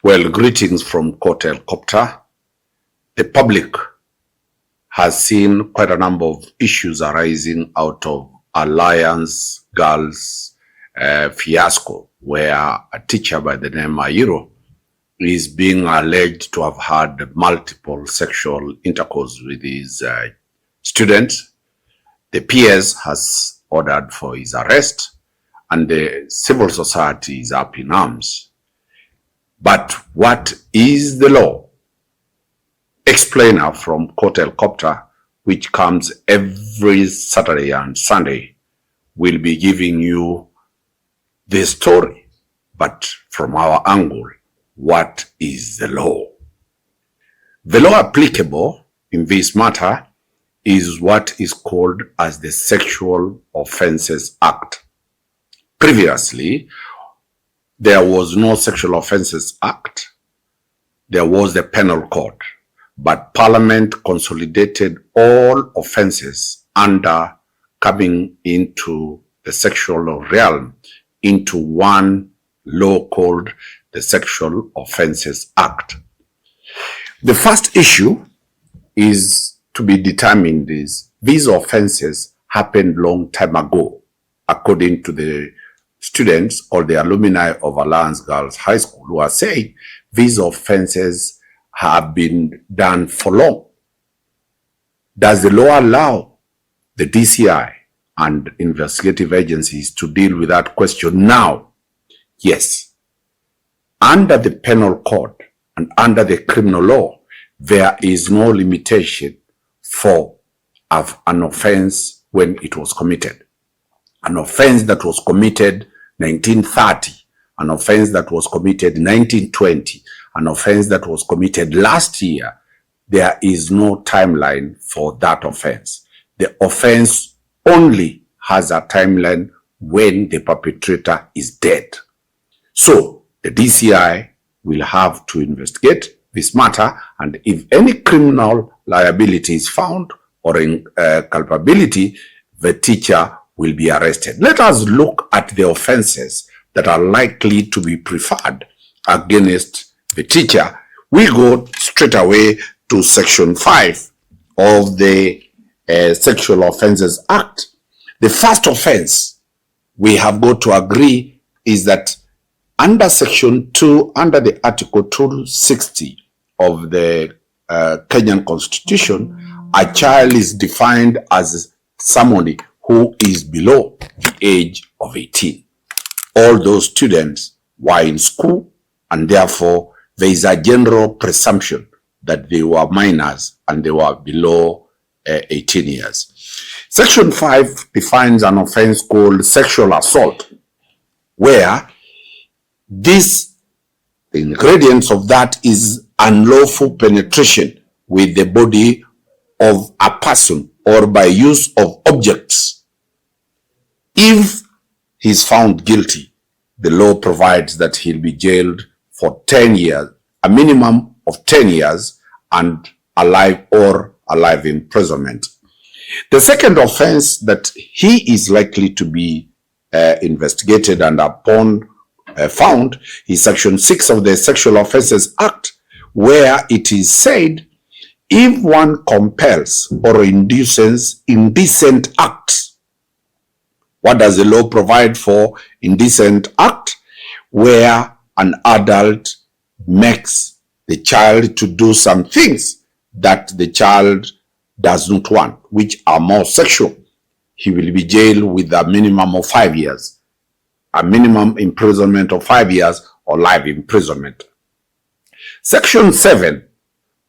Well, greetings from Court Helicopter. The public has seen quite a number of issues arising out of Alliance Girls fiasco, where a teacher by the name Ayiro is being alleged to have had multiple sexual intercourse with his students. The PS has ordered for his arrest, and the civil society is up in arms. But what is the law? Explainer from Court Helicopter, which comes every Saturday and Sunday, will be giving you the story, but from our angle, what is the law? The law applicable in this matter is what is called as the Sexual Offences Act. Previously, there was no Sexual Offences Act. There was the Penal Code, but Parliament consolidated all offences under coming into the sexual realm into one law called the Sexual Offences Act. The first issue is to be determined is these offences happened long time ago, according to the students or the alumni of Alliance Girls High School, who are saying these offences have been done for long. Does the law allow the DCI and investigative agencies to deal with that question now? Yes. Under the Penal Code and under the criminal law, there is no limitation for an offense when it was committed. An offense that was committed 1930, an offense that was committed 1920, an offense that was committed last year, there is no timeline for that offense. The offense only has a timeline when the perpetrator is dead. So the DCI will have to investigate this matter, and if any criminal liability is found or culpability, the teacher will be arrested. Let us look at the offenses that are likely to be preferred against the teacher. We go straight away to Section 5 of the Sexual Offences Act. The first offense we have got to agree is that under Section 2, under the Article 260 of the Kenyan Constitution, a child is defined as somebody who is below the age of 18. All those students were in school, and therefore there is a general presumption that they were minors and they were below 18 years. Section 5 defines an offense called sexual assault, where the ingredients of that is unlawful penetration with the body of a person or by use of objects. If he's found guilty, the law provides that he'll be jailed for 10 years, a minimum of 10 years, and life imprisonment. The second offense that he is likely to be investigated and upon found is Section 6 of the Sexual Offences Act, where it is said, if one compels or induces indecent acts. What does the law provide for indecent act? Where an adult makes the child to do some things that the child does not want, which are more sexual. He will be jailed with a minimum of 5 years, a minimum imprisonment of 5 years, or life imprisonment. Section 7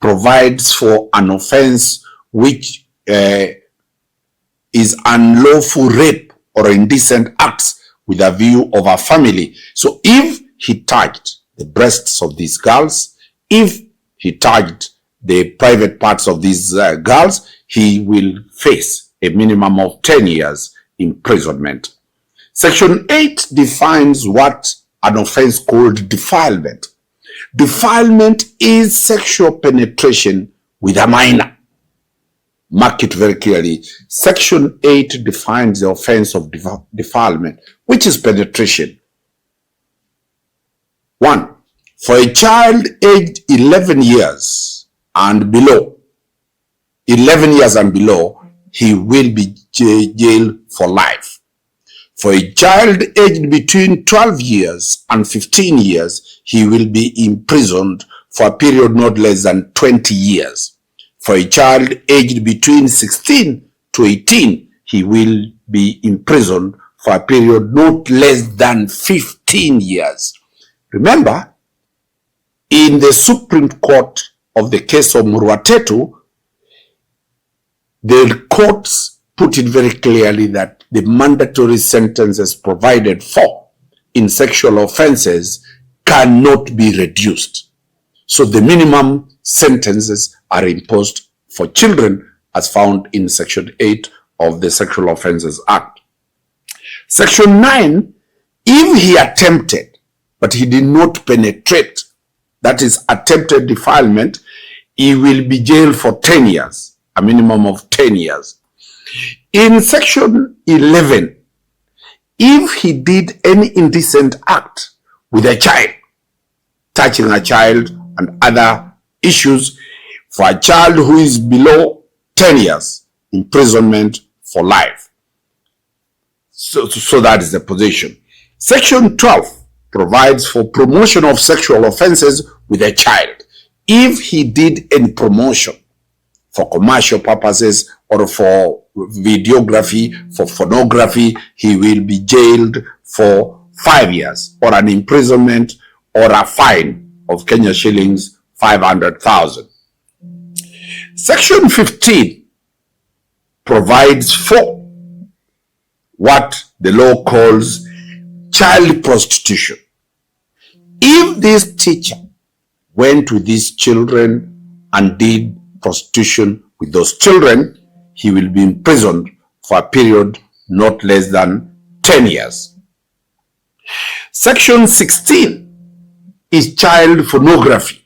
provides for an offense which is unlawful rape or indecent acts with a view of a family. So if he touched the breasts of these girls, if he touched the private parts of these girls, he will face a minimum of 10 years imprisonment. Section 8 defines what an offense called defilement. Defilement is sexual penetration with a minor. Mark it very clearly. Section 8 defines the offense of defilement, which is penetration. 1. For a child aged 11 years and below, he will be jailed for life. For a child aged between 12 years and 15 years, he will be imprisoned for a period not less than 20 years. For a child aged between 16 to 18, he will be imprisoned for a period not less than 15 years. Remember, in the Supreme Court of the case of Murwatetu, the courts put it very clearly that the mandatory sentences provided for in sexual offenses cannot be reduced. So the minimum sentences are imposed for children as found in Section 8 of the Sexual Offences Act. Section 9, if he attempted, but he did not penetrate, that is attempted defilement, he will be jailed for 10 years, a minimum of 10 years. In Section 11, if he did any indecent act with a child, touching a child and other issues, for a child who is below 10 years, imprisonment for life. So that is the position. Section 12 provides for promotion of sexual offenses with a child. If he did any promotion for commercial purposes or for videography, for pornography, he will be jailed for 5 years or an imprisonment or a fine of Kenya shillings 500,000. Section 15 provides for what the law calls child prostitution. If this teacher went with these children and did prostitution with those children, he will be imprisoned for a period not less than 10 years. Section 16 is child pornography.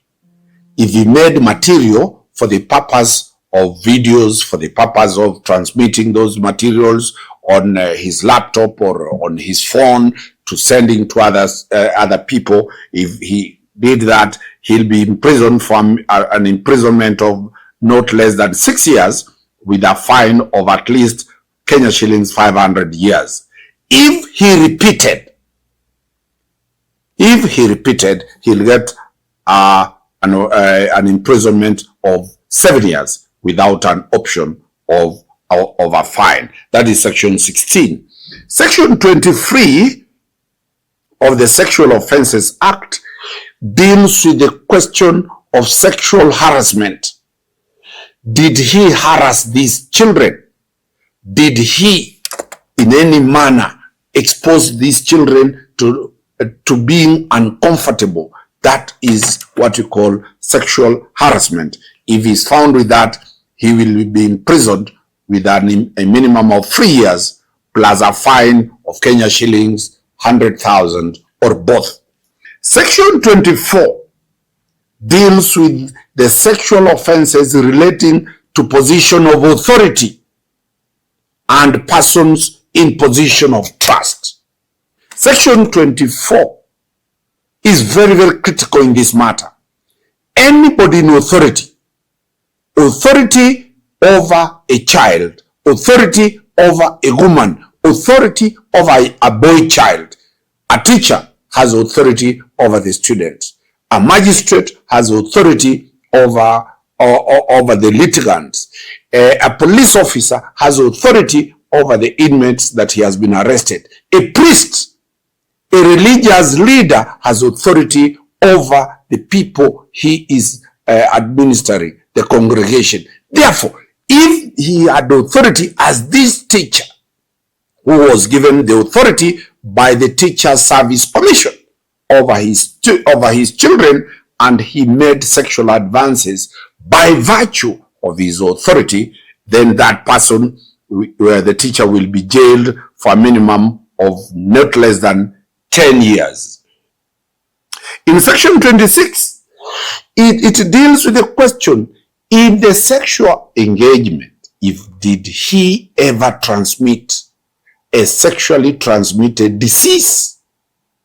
If he made material for the purpose of videos, for the purpose of transmitting those materials on his laptop or on his phone to sending to other people, if he did that, he'll be imprisoned for an imprisonment of not less than 6 years with a fine of at least Kenya shillings 500 years. If he repeated, he'll get an imprisonment of 7 years without an option of a fine. That is Section 16. Section 23 of the Sexual Offences Act deals with the question of sexual harassment. Did he harass these children? Did he in any manner expose these children to being uncomfortable? That is what you call sexual harassment. If he's found with that, he will be imprisoned with a minimum of 3 years plus a fine of Kenya shillings 100,000 or both. Section 24 deals with the sexual offenses relating to position of authority and persons in position of trust. Section 24 is very, very critical in this matter. Anybody in authority over a child, authority over a woman, authority over a boy child. A teacher has authority over the students. A magistrate has authority over the litigants. A police officer has authority over the inmates that he has been arrested. A priest, a religious leader has authority over the people he is administering, the congregation. Therefore, if he had authority as this teacher, who was given the authority by the Teacher Service Commission over his children, and he made sexual advances by virtue of his authority, then that person, the teacher, will be jailed for a minimum of not less than 10 years. In Section 26, it deals with the question, in the sexual engagement, did he ever transmit a sexually transmitted disease,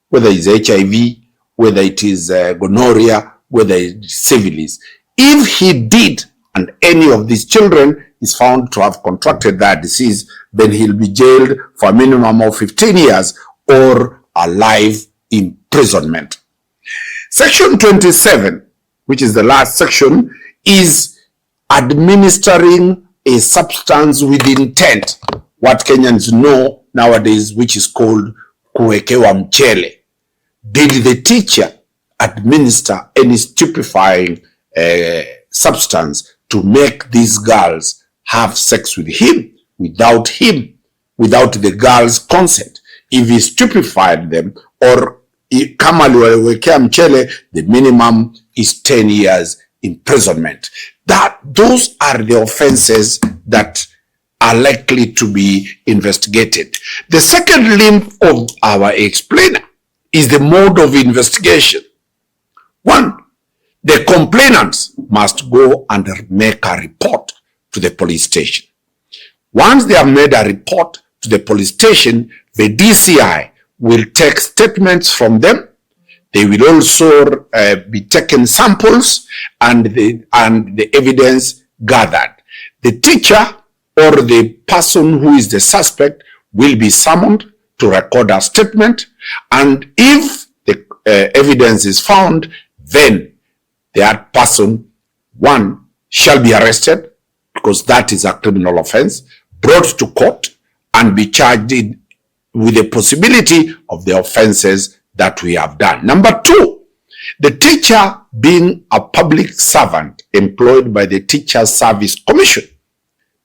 whether it's HIV whether it is gonorrhea, whether it's syphilis. If he did, and any of these children is found to have contracted that disease, then he'll be jailed for a minimum of 15 years or a life imprisonment. Section 27, which is the last section, is administering a substance with intent, what Kenyans know nowadays, which is called kuwekewa mchele. Did the teacher administer any stupefying substance to make these girls have sex with him, without the girl's consent? If he stupefied them, or kama aliwekea mchele, the minimum is 10 years imprisonment. Those are the offenses that are likely to be investigated. The second limb of our explainer is the mode of investigation. 1, the complainants must go and make a report to the police station. Once they have made a report to the police station, the DCI will take statements from them. They will also be taken samples and the evidence gathered. The teacher or the person who is the suspect will be summoned to record a statement, and if the evidence is found, then that person, 1, shall be arrested, because that is a criminal offense, brought to court, and be charged with the possibility of the offenses that we have done. Number 2, the teacher being a public servant employed by the Teachers Service Commission.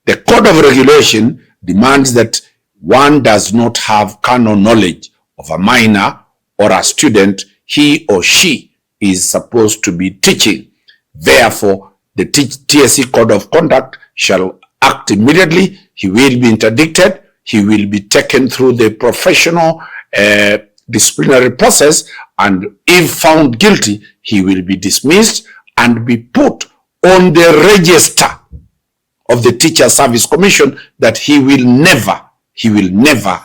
The Code of Regulation demands that one does not have carnal knowledge of a minor or a student he or she is supposed to be teaching. Therefore, the TSC Code of Conduct shall act immediately. He will be interdicted. He will be taken through the professional disciplinary process, and if found guilty, he will be dismissed and be put on the register of the Teachers Service Commission, that he will never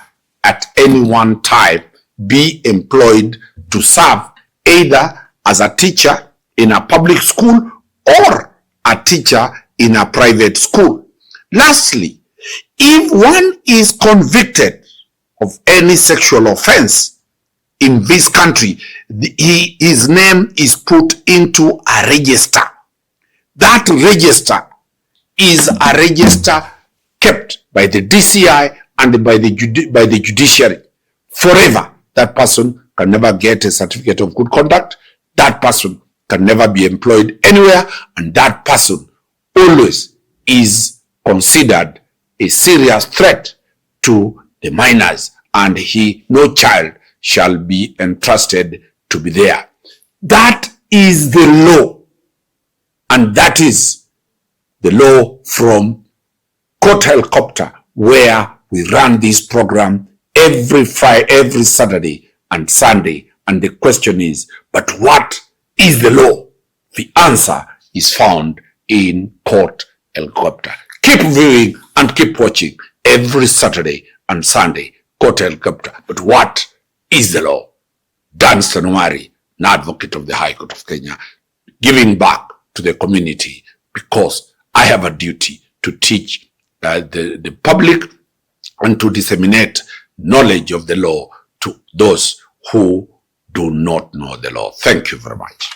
at any one time be employed to serve either as a teacher in a public school or a teacher in a private school. Lastly, if one is convicted of any sexual offense in this country, his name is put into a register. That register is a register kept by the DCI and by the judiciary forever. That person can never get a certificate of good conduct. That person can never be employed anywhere, and that person always is considered a serious threat to the minors, and no child shall be entrusted to be there. That is the law, and that is the law from Court Helicopter, where we run this program every Saturday and Sunday. And the question is, but what is the law? The answer is found in Court Helicopter. Keep viewing and keep watching every Saturday and Sunday, Court Helicopter. But what is the law? Danstan Omari, an advocate of the High Court of Kenya, giving back to the community, because I have a duty to teach the public and to disseminate knowledge of the law to those who do not know the law. Thank you very much.